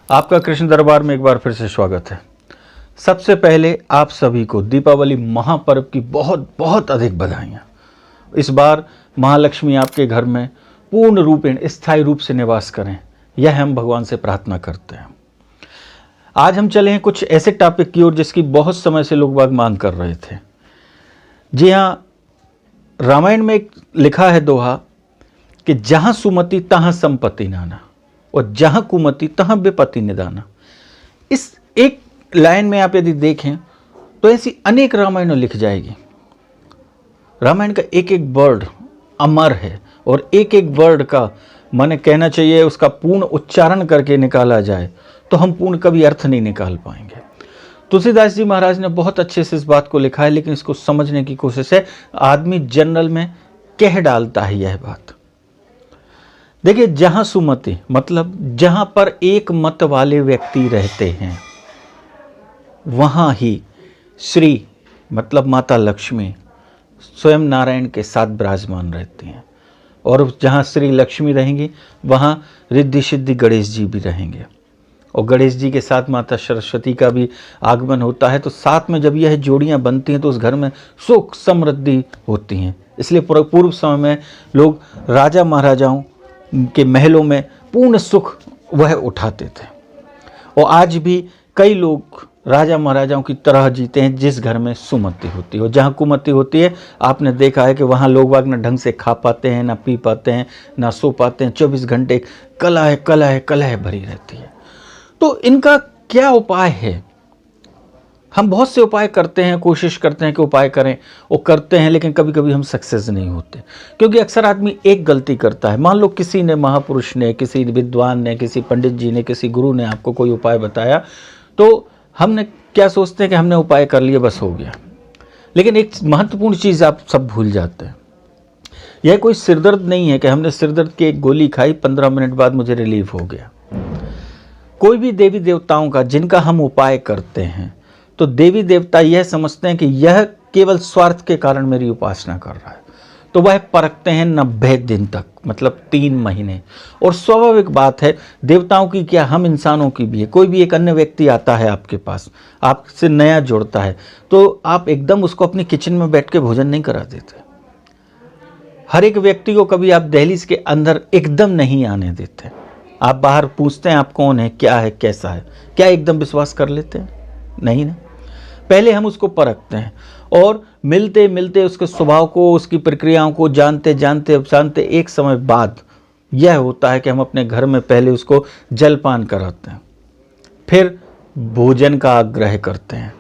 आपका कृष्ण दरबार में एक बार फिर से स्वागत है। सबसे पहले आप सभी को दीपावली महापर्व की बहुत बहुत अधिक बधाइयाँ। इस बार महालक्ष्मी आपके घर में पूर्ण रूपेण स्थायी रूप से निवास करें, यह हम भगवान से प्रार्थना करते हैं। आज हम चले हैं कुछ ऐसे टॉपिक की ओर जिसकी बहुत समय से लोग बाग मांग कर रहे थे। जी हाँ, रामायण में एक लिखा है दोहा कि जहाँ सुमति तहाँ संपत्ति नाना और जहाँ कुमति तहाँ विपत्ति निदाना। इस एक लाइन में आप यदि देखें तो ऐसी अनेक रामायणों लिख जाएगी। रामायण का एक एक वर्ड अमर है और एक एक वर्ड का माने कहना चाहिए उसका पूर्ण उच्चारण करके निकाला जाए तो हम पूर्ण कभी अर्थ नहीं निकाल पाएंगे। तुलसीदास जी महाराज ने बहुत अच्छे से इस बात को लिखा है, लेकिन इसको समझने की कोशिश है। आदमी जनरल में कह डालता है यह बात। देखिए, जहां सुमति मतलब जहां पर एक मत वाले व्यक्ति रहते हैं वहां ही श्री मतलब माता लक्ष्मी स्वयं नारायण के साथ विराजमान रहती हैं। और जहां श्री लक्ष्मी रहेंगी वहां रिद्धि सिद्धि गणेश जी भी रहेंगे और गणेश जी के साथ माता सरस्वती का भी आगमन होता है। तो साथ में जब यह जोड़ियां बनती हैं तो उस घर में सुख समृद्धि होती हैं। इसलिए पूर्व समय में लोग राजा महाराजाओं के महलों में पूर्ण सुख वह उठाते थे और आज भी कई लोग राजा महाराजाओं की तरह जीते हैं जिस घर में सुमति होती है। और जहाँ कुमति होती है आपने देखा है कि वहाँ लोग बाग ना ढंग से खा पाते हैं, ना पी पाते हैं, ना सो पाते हैं। 24 घंटे कलह कलह कलह भरी रहती है। तो इनका क्या उपाय है? हम बहुत से उपाय करते हैं, कोशिश करते हैं कि उपाय करें, वो करते हैं, लेकिन कभी कभी हम सक्सेस नहीं होते क्योंकि अक्सर आदमी एक गलती करता है। मान लो किसी ने, महापुरुष ने, किसी विद्वान ने, किसी पंडित जी ने, किसी गुरु ने आपको कोई उपाय बताया तो हमने क्या सोचते हैं कि हमने उपाय कर लिया, बस हो गया। लेकिन एक महत्वपूर्ण चीज़ आप सब भूल जाते हैं। यह कोई सिरदर्द नहीं है कि हमने सिरदर्द की एक गोली खाई, 15 मिनट बाद मुझे रिलीफ हो गया। कोई भी देवी देवताओं का जिनका हम उपाय करते हैं तो देवी देवता यह समझते हैं कि यह केवल स्वार्थ के कारण मेरी उपासना कर रहा है, तो वह परखते हैं 90 दिन तक, मतलब 3 महीने। और स्वाभाविक बात है, देवताओं की क्या, हम इंसानों की भी है। कोई भी एक अन्य व्यक्ति आता है आपके पास, आपसे नया जुड़ता है, तो आप एकदम उसको अपनी किचन में बैठ के भोजन नहीं करा देते। हर एक व्यक्ति को कभी आप दहलीज के अंदर एकदम नहीं आने देते। आप बाहर पूछते हैं आप कौन है, क्या है, कैसा है, क्या एकदम विश्वास कर लेते हैं? नहीं ना। पहले हम उसको परखते हैं और मिलते मिलते उसके स्वभाव को, उसकी प्रक्रियाओं को जानते जानते एक समय बाद यह होता है कि हम अपने घर में पहले उसको जलपान कराते हैं, फिर भोजन का आग्रह करते हैं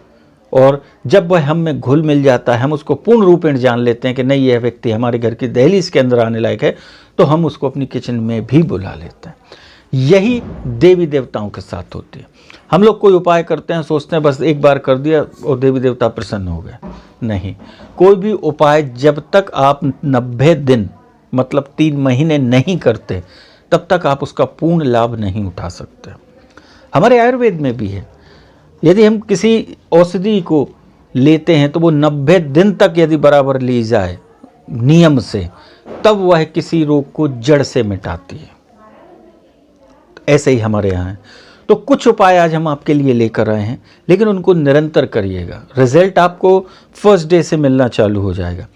और जब वह हम में घुल मिल जाता है, हम उसको पूर्ण रूपेण जान लेते हैं कि नहीं, यह व्यक्ति हमारे घर की दहलीज के अंदर आने लायक है, तो हम उसको अपनी किचन में भी बुला लेते हैं। यही देवी देवताओं के साथ होती है। हम लोग कोई उपाय करते हैं, सोचते हैं बस एक बार कर दिया और देवी देवता प्रसन्न हो गए। नहीं, कोई भी उपाय जब तक आप 90 दिन मतलब 3 महीने नहीं करते तब तक आप उसका पूर्ण लाभ नहीं उठा सकते। हमारे आयुर्वेद में भी है, यदि हम किसी औषधि को लेते हैं तो वो 90 दिन तक यदि बराबर ली जाए नियम से, तब वह किसी रोग को जड़ से मिटाती है। ऐसे ही हमारे यहाँ है। तो कुछ उपाय आज हम आपके लिए लेकर आए हैं, लेकिन उनको निरंतर करिएगा। रिजल्ट आपको फर्स्ट डे से मिलना चालू हो जाएगा।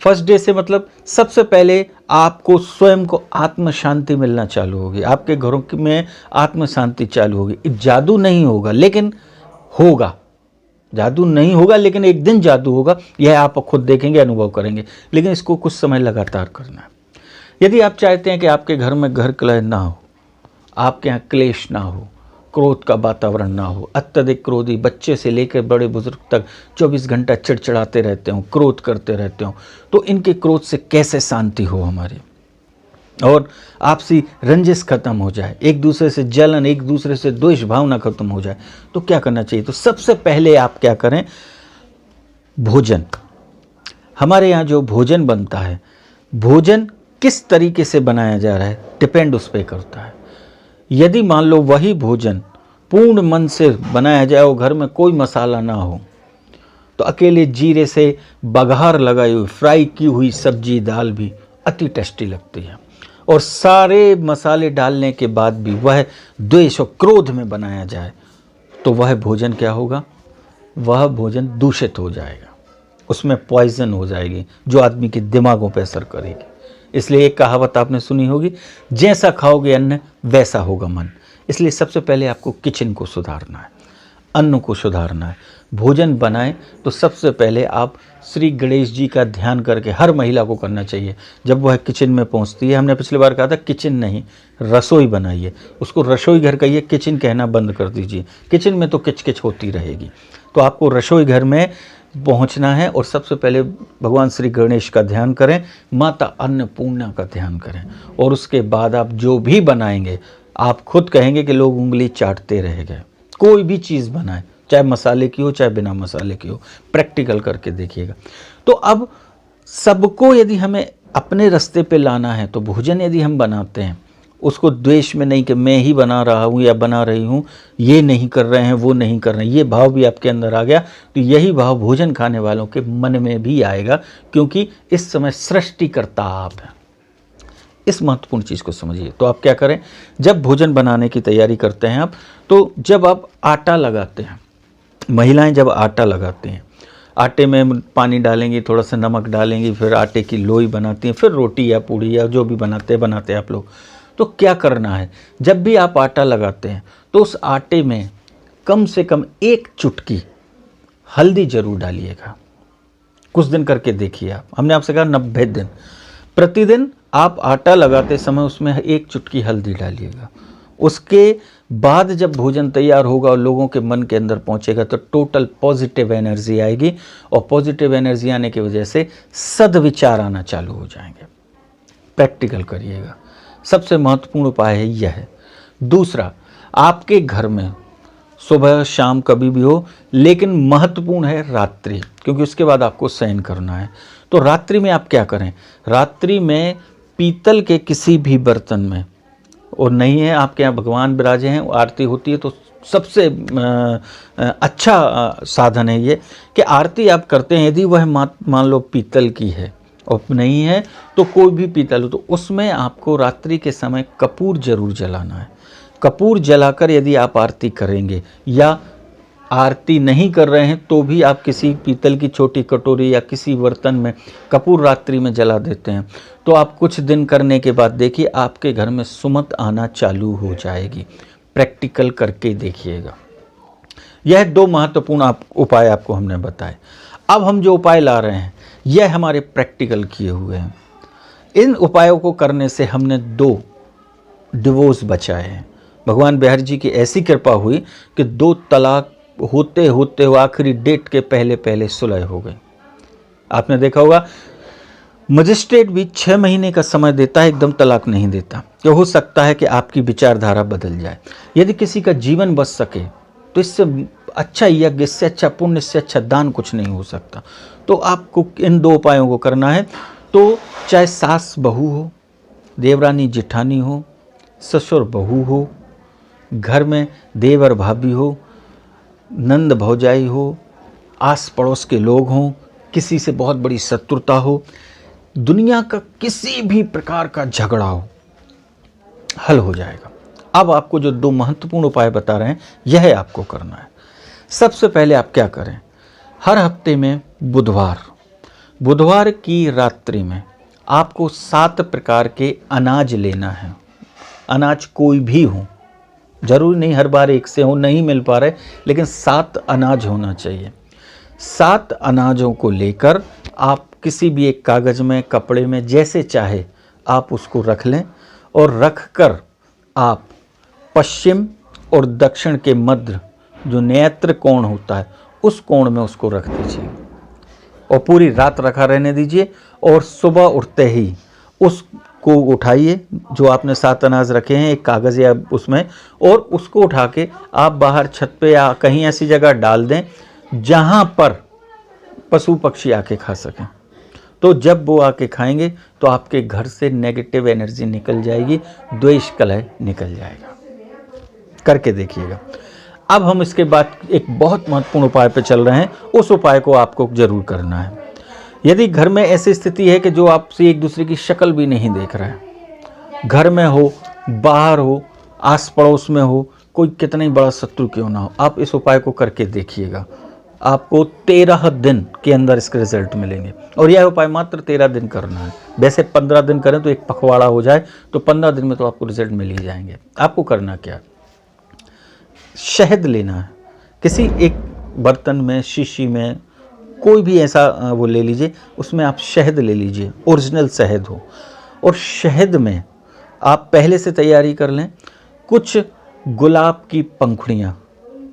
फर्स्ट डे से मतलब सबसे पहले आपको स्वयं को आत्म शांति मिलना चालू होगी, आपके घरों में आत्म शांति चालू होगी। जादू नहीं होगा लेकिन होगा, जादू नहीं होगा लेकिन एक दिन जादू होगा, यह आप खुद देखेंगे, अनुभव करेंगे। लेकिन इसको कुछ समय लगातार करना है। यदि आप चाहते हैं कि आपके घर में घर कलह ना हो, आपके यहाँ क्लेश ना हो, क्रोध का वातावरण ना हो, अत्यधिक क्रोधी बच्चे से लेकर बड़े बुजुर्ग तक 24 घंटा चिड़चिड़ाते रहते हो, क्रोध करते रहते हो, तो इनके क्रोध से कैसे शांति हो हमारी, और आपसी रंजिश खत्म हो जाए, एक दूसरे से जलन, एक दूसरे से द्वेष भावना खत्म हो जाए, तो क्या करना चाहिए? तो सबसे पहले आप क्या करें? भोजन। हमारे यहाँ जो भोजन बनता है, भोजन किस तरीके से बनाया जा रहा है डिपेंड उस पर करता है। यदि मान लो वही भोजन पूर्ण मन से बनाया जाए और घर में कोई मसाला ना हो, तो अकेले जीरे से बघार लगाई हुई फ्राई की हुई सब्जी दाल भी अति टेस्टी लगती है। और सारे मसाले डालने के बाद भी वह द्वेष और क्रोध में बनाया जाए तो वह भोजन क्या होगा? वह भोजन दूषित हो जाएगा, उसमें पॉइजन हो जाएगी जो आदमी के दिमागों पर असर करेगी। इसलिए एक कहावत आपने सुनी होगी, जैसा खाओगे अन्न वैसा होगा मन। इसलिए सबसे पहले आपको किचन को सुधारना है, अन्न को सुधारना है। भोजन बनाएं तो सबसे पहले आप श्री गणेश जी का ध्यान करके, हर महिला को करना चाहिए जब वह किचन में पहुंचती है। हमने पिछली बार कहा था किचन नहीं, रसोई बनाइए, उसको रसोई घर कहिए, किचन कहना बंद कर दीजिए। किचन में तो किचकिच होती रहेगी, तो आपको रसोई घर में पहुंचना है और सबसे पहले भगवान श्री गणेश का ध्यान करें, माता अन्नपूर्णा का ध्यान करें, और उसके बाद आप जो भी बनाएंगे आप खुद कहेंगे कि लोग उंगली चाटते रह गए। कोई भी चीज़ बनाएं, चाहे मसाले की हो चाहे बिना मसाले की हो, प्रैक्टिकल करके देखिएगा। तो अब सबको यदि हमें अपने रास्ते पे लाना है तो भोजन यदि हम बनाते हैं उसको द्वेष में नहीं कि मैं ही बना रहा हूँ या बना रही हूँ, ये नहीं कर रहे हैं, वो नहीं कर रहे हैं, ये भाव भी आपके अंदर आ गया तो यही भाव भोजन खाने वालों के मन में भी आएगा, क्योंकि इस समय सृष्टिकर्ता आप हैं। इस महत्वपूर्ण चीज़ को समझिए। तो आप क्या करें, जब भोजन बनाने की तैयारी करते हैं आप, तो जब आप आटा लगाते हैं, महिलाएं जब आटा लगाती हैं, आटे में पानी डालेंगी, थोड़ा सा नमक डालेंगी, फिर आटे की लोई बनाती हैं, फिर रोटी या पूड़ी या जो भी बनाते हैं आप लोग। तो क्या करना है, जब भी आप आटा लगाते हैं तो उस आटे में कम से कम 1 चुटकी हल्दी जरूर डालिएगा। कुछ दिन करके देखिए आप, हमने आपसे कहा 90 दिन, प्रतिदिन आप आटा लगाते समय उसमें 1 चुटकी हल्दी डालिएगा। उसके बाद जब भोजन तैयार होगा और लोगों के मन के अंदर पहुंचेगा तो टोटल पॉजिटिव एनर्जी आएगी, और पॉजिटिव एनर्जी आने की वजह से सद्विचार आना चालू हो जाएंगे। प्रैक्टिकल करिएगा, सबसे महत्वपूर्ण उपाय है यह है। दूसरा, आपके घर में सुबह शाम कभी भी हो, लेकिन महत्वपूर्ण है रात्रि, क्योंकि उसके बाद आपको शयन करना है। तो रात्रि में आप क्या करें, रात्रि में पीतल के किसी भी बर्तन में, और नहीं है आपके यहाँ भगवान विराजे हैं, आरती होती है, तो सबसे अच्छा साधन है ये कि आरती आप करते हैं, यदि वह मान लो पीतल की है और नहीं है तो कोई भी पीतल हो, तो उसमें आपको रात्रि के समय कपूर जरूर जलाना है। कपूर जलाकर यदि आप आरती करेंगे, या आरती नहीं कर रहे हैं तो भी आप किसी पीतल की छोटी कटोरी या किसी बर्तन में कपूर रात्रि में जला देते हैं, तो आप कुछ दिन करने के बाद देखिए आपके घर में सुमत आना चालू हो जाएगी। प्रैक्टिकल करके देखिएगा। यह 2 महत्वपूर्ण उपाय आपको हमने बताए। अब हम जो उपाय ला रहे हैं यह हमारे प्रैक्टिकल किए हुए हैं। इन उपायों को करने से हमने 2 डिवोर्स बचाए हैं। भगवान बिहारी जी की ऐसी कृपा हुई कि 2 तलाक होते होते आखिरी डेट के पहले पहले सुलह हो गई। आपने देखा होगा मजिस्ट्रेट भी 6 महीने का समय देता है, एकदम तलाक नहीं देता, कि हो सकता है कि आपकी विचारधारा बदल जाए। यदि किसी का जीवन बच सके तो इससे अच्छा यज्ञ, इससे अच्छा पुण्य, इससे अच्छा दान कुछ नहीं हो सकता। तो आपको इन 2 उपायों को करना है। तो चाहे सास बहू हो, देवरानी जेठानी हो, ससुर बहू हो, घर में देवर भाभी हो, नंद भौजाई हो, आस पड़ोस के लोग हों, किसी से बहुत बड़ी शत्रुता हो, दुनिया का किसी भी प्रकार का झगड़ा हो, हल हो जाएगा। अब आपको जो 2 महत्वपूर्ण उपाय बता रहे हैं यह आपको करना है। सबसे पहले आप क्या करें, हर हफ्ते में बुधवार की रात्रि में आपको 7 प्रकार के अनाज लेना है। अनाज कोई भी हो, जरूरी नहीं हर बार एक से हो, नहीं मिल पा रहे, लेकिन 7 अनाज होना चाहिए। 7 अनाजों को लेकर आप किसी भी एक कागज में, कपड़े में, जैसे चाहे आप उसको रख लें, और रख कर आप पश्चिम और दक्षिण के मध्य जो नेत्र कोण होता है उस कोण में उसको रख दीजिए, और पूरी रात रखा रहने दीजिए। और सुबह उठते ही उसको उठाइए, जो आपने 7 अनाज रखे हैं एक कागज़ या उसमें, और उसको उठा के आप बाहर छत पे या कहीं ऐसी जगह डाल दें जहाँ पर पशु पक्षी आके खा सकें। तो जब वो आके खाएंगे तो आपके घर से नेगेटिव एनर्जी निकल जाएगी, द्वेष कलह निकल जाएगा। करके देखिएगा। अब हम इसके बाद एक बहुत महत्वपूर्ण उपाय पे चल रहे हैं, उस उपाय को आपको जरूर करना है। यदि घर में ऐसी स्थिति है कि जो आपसे एक दूसरे की शक्ल भी नहीं देख रहा है, घर में हो, बाहर हो, आस पड़ोस में हो, कोई कितना ही बड़ा शत्रु क्यों ना हो, आप इस उपाय को करके देखिएगा। आपको 13 दिन के अंदर इसके रिजल्ट मिलेंगे। और यह उपाय मात्र 13 दिन करना है। वैसे 15 दिन करें तो एक पखवाड़ा हो जाए, तो 15 दिन में तो आपको रिजल्ट मिल ही जाएंगे। आपको करना क्या, शहद लेना है, किसी एक बर्तन में, शीशी में, कोई भी ऐसा वो ले लीजिए, उसमें आप शहद ले लीजिए, ओरिजिनल शहद हो। और शहद में आप पहले से तैयारी कर लें, कुछ गुलाब की पंखुड़ियाँ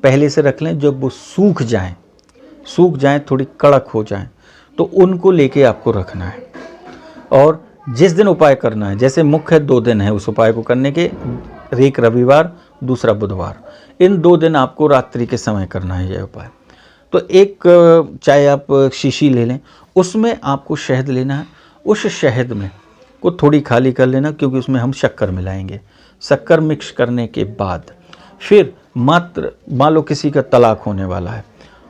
पहले से रख लें। जब वो सूख जाएं, थोड़ी कड़क हो जाएं, तो उनको लेके आपको रखना है। और जिस दिन उपाय करना है, जैसे मुख्य 2 दिन है उस उपाय को करने के, एक रविवार, दूसरा बुधवार, इन 2 दिन आपको रात्रि के समय करना है यह उपाय। तो एक चाहे आप शीशी ले लें, उसमें आपको शहद लेना है। उस शहद में को थोड़ी खाली कर लेना, क्योंकि उसमें हम शक्कर मिलाएंगे। शक्कर मिक्स करने के बाद फिर मात्र, मान लो किसी का तलाक होने वाला है,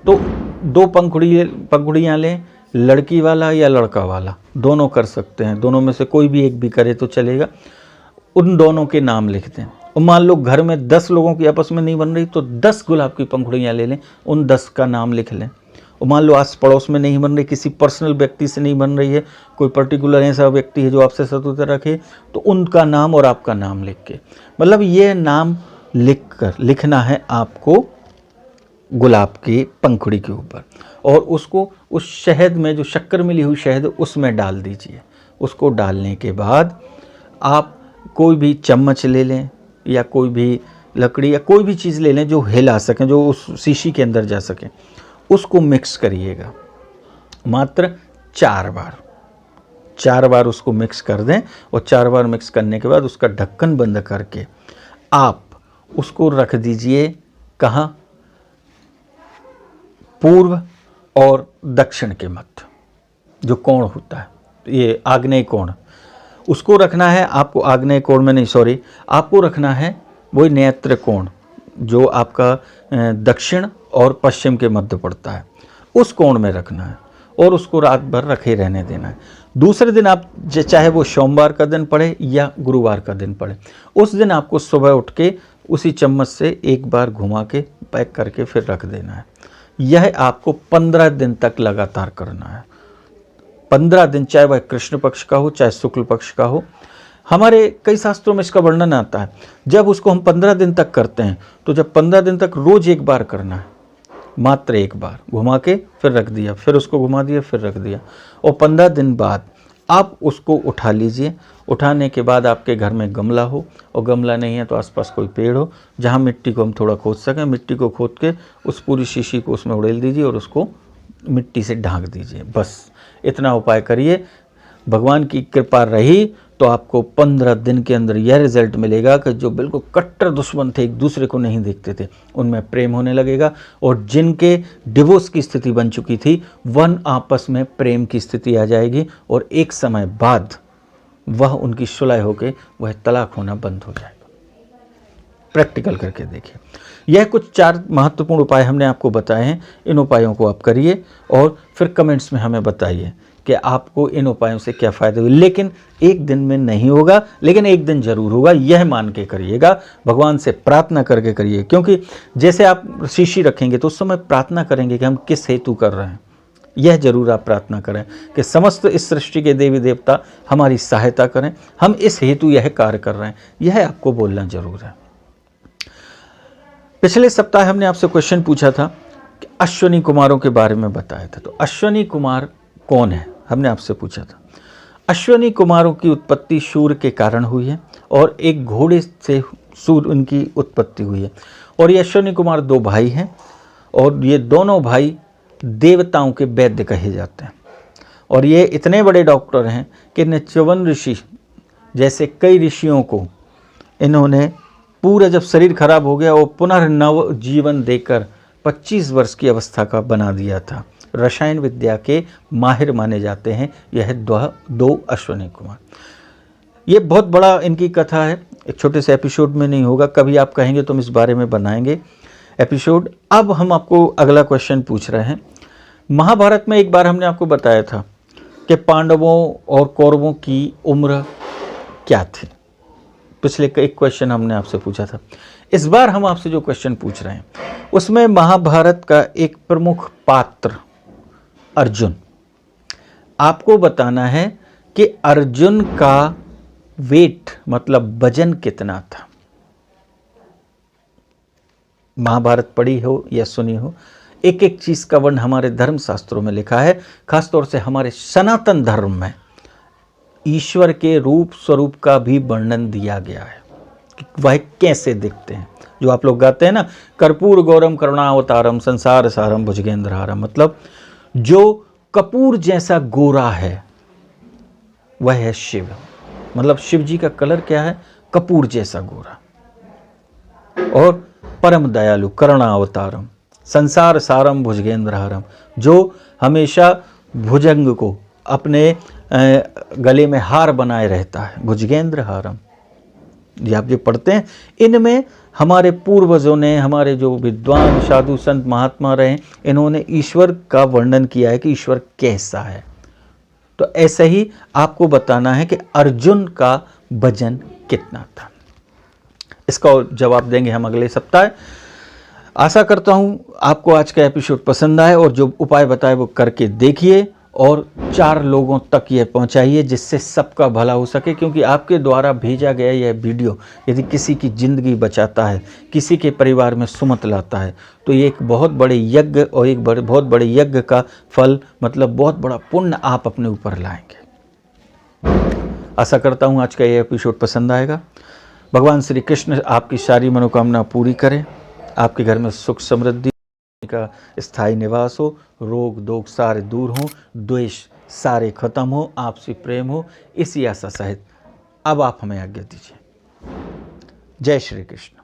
तो 2 पंखुड़ियाँ लें, लड़की वाला या लड़का वाला, दोनों कर सकते हैं, दोनों में से कोई भी एक भी करे तो चलेगा। उन दोनों के नाम लिख दें। और मान लो घर में 10 लोगों की आपस में नहीं बन रही, तो 10 गुलाब की पंखुड़ियाँ ले लें, उन 10 का नाम लिख लें। और मान लो आस पड़ोस में नहीं बन रही, किसी पर्सनल व्यक्ति से नहीं बन रही है, कोई पर्टिकुलर ऐसा व्यक्ति है जो आपसे शत्रुता रखे, तो उनका नाम और आपका नाम लिख के, मतलब ये नाम लिखना है आपको गुलाब की पंखुड़ी के ऊपर, और उसको उस शहद में, जो शक्कर मिली हुई शहद, उसमें डाल दीजिए। उसको डालने के बाद आप कोई भी चम्मच ले लें, या कोई भी लकड़ी या कोई भी चीज़ ले लें जो हिला सकें, जो उस शीशी के अंदर जा सके, उसको मिक्स करिएगा। मात्र 4 बार उसको मिक्स कर दें। और 4 बार मिक्स करने के बाद उसका ढक्कन बंद करके आप उसको रख दीजिए। कहाँ, पूर्व और दक्षिण के मध्य जो कोण होता है, ये आग्नेय कोण, उसको रखना है आपको। आग्नेय कोण में नहीं, सॉरी, आपको रखना है वही नेत्र कोण जो आपका दक्षिण और पश्चिम के मध्य पड़ता है, उस कोण में रखना है। और उसको रात भर रखे रहने देना है। दूसरे दिन आप, चाहे वो सोमवार का दिन पड़े या गुरुवार का दिन पड़े, उस दिन आपको सुबह उठ के उसी चम्मच से एक बार घुमा के पैक करके फिर रख देना है। यह आपको 15 दिन तक लगातार करना है। 15 दिन, चाहे वह कृष्ण पक्ष का हो चाहे शुक्ल पक्ष का हो। हमारे कई शास्त्रों में इसका वर्णन आता है। जब उसको हम 15 दिन तक करते हैं, तो जब 15 दिन तक रोज एक बार करना है, मात्र एक बार घुमा के फिर रख दिया, फिर उसको घुमा दिया, फिर रख दिया। और 15 दिन बाद आप उसको उठा लीजिए। उठाने के बाद आपके घर में गमला हो, और गमला नहीं है तो आसपास कोई पेड़ हो, जहाँ मिट्टी को हम थोड़ा खोद सकें, मिट्टी को खोद के उस पूरी शीशी को उसमें उड़ेल दीजिए और उसको मिट्टी से ढांक दीजिए। बस इतना उपाय करिए। भगवान की कृपा रही तो आपको 15 दिन के अंदर यह रिजल्ट मिलेगा कि जो बिल्कुल कट्टर दुश्मन थे, एक दूसरे को नहीं देखते थे, उनमें प्रेम होने लगेगा। और जिनके डिवोर्स की स्थिति बन चुकी थी, वन आपस में प्रेम की स्थिति आ जाएगी। और एक समय बाद वह उनकी सुलह होकर वह तलाक होना बंद हो जाएगा। प्रैक्टिकल करके देखिए। यह कुछ 4 महत्वपूर्ण उपाय हमने आपको बताए हैं। इन उपायों को आप करिए और फिर कमेंट्स में हमें बताइए कि आपको इन उपायों से क्या फ़ायदे हुए। लेकिन एक दिन में नहीं होगा, लेकिन एक दिन जरूर होगा, यह मान के करिएगा। भगवान से प्रार्थना करके करिए, क्योंकि जैसे आप शीशी रखेंगे तो उस समय प्रार्थना करेंगे कि हम किस हेतु कर रहे हैं। यह जरूर आप प्रार्थना करें कि समस्त इस सृष्टि के देवी देवता हमारी सहायता करें, हम इस हेतु यह कार्य कर रहे हैं, यह आपको बोलना जरूर है। पिछले सप्ताह हमने आपसे क्वेश्चन पूछा था कि अश्वनी कुमारों के बारे में बताया था। तो अश्वनी कुमार कौन है, हमने आपसे पूछा था। अश्वनी कुमारों की उत्पत्ति सूर्य के कारण हुई है, और एक घोड़े से सूर्य उनकी उत्पत्ति हुई है। और ये अश्वनी कुमार 2 भाई हैं, और ये दोनों भाई देवताओं के वैद्य कहे जाते हैं। और ये इतने बड़े डॉक्टर हैं कि नित्यवन ऋषि जैसे कई ऋषियों को इन्होंने पूरा, जब शरीर खराब हो गया, वो पुनर्नव जीवन देकर 25 वर्ष की अवस्था का बना दिया था। रसायन विद्या के माहिर माने जाते हैं यह 2 अश्वनी कुमार। ये बहुत बड़ा इनकी कथा है, एक छोटे से एपिसोड में नहीं होगा। कभी आप कहेंगे तो हम इस बारे में बनाएंगे एपिसोड। अब हम आपको अगला क्वेश्चन पूछ रहे हैं। महाभारत में एक बार हमने आपको बताया था कि पांडवों और कौरवों की उम्र क्या थी। पिछले एक क्वेश्चन हमने आपसे पूछा था। इस बार हम आपसे जो क्वेश्चन पूछ रहे हैं उसमें महाभारत का एक प्रमुख पात्र अर्जुन, आपको बताना है कि अर्जुन का वेट मतलब वजन कितना था। महाभारत पढ़ी हो या सुनी हो, एक एक चीज का वर्ण हमारे धर्म शास्त्रों में लिखा है। खासतौर से हमारे सनातन धर्म में ईश्वर के रूप स्वरूप का भी वर्णन दिया गया है कि वह कैसे दिखते हैं। जो आप लोग गाते हैं ना, कर्पूर गौरम करुणावतारम संसार सारम भुजगेंद्रहारम, मतलब जो कपूर जैसा गोरा है वह है शिव। मतलब शिव जी का कलर क्या है? कपूर जैसा गोरा। और परम दयालु करुणावतारम संसार सारम भुजगेंद्रहारम, जो हमेशा भुजंग को अपने गले में हार बनाए रहता है, भुजगेंद्रहारम। ये आप जो पढ़ते हैं, इनमें हमारे पूर्वजों ने, हमारे जो विद्वान साधु संत महात्मा रहे, इन्होंने ईश्वर का वर्णन किया है कि ईश्वर कैसा है। तो ऐसे ही आपको बताना है कि अर्जुन का वजन कितना था। इसका जवाब देंगे हम अगले सप्ताह। आशा करता हूं आपको आज का एपिसोड पसंद आए और जो उपाय बताए वो करके देखिए और 4 लोगों तक यह पहुंचाइए जिससे सबका भला हो सके। क्योंकि आपके द्वारा भेजा गया यह वीडियो यदि किसी की ज़िंदगी बचाता है, किसी के परिवार में सुमत लाता है, तो ये एक बहुत बड़े यज्ञ और एक बहुत बड़े यज्ञ का फल, मतलब बहुत बड़ा पुण्य आप अपने ऊपर लाएंगे। आशा करता हूँ आज का ये एपिसोड पसंद आएगा। भगवान श्री कृष्ण आपकी सारी मनोकामना पूरी करें, आपके घर में सुख समृद्धि का स्थायी निवास हो, रोग दोग सारे दूर हों, द्वेष सारे खत्म हो, आपसी प्रेम हो, इसी आशा सहित अब आप हमें आज्ञा दीजिए। जय श्री कृष्ण।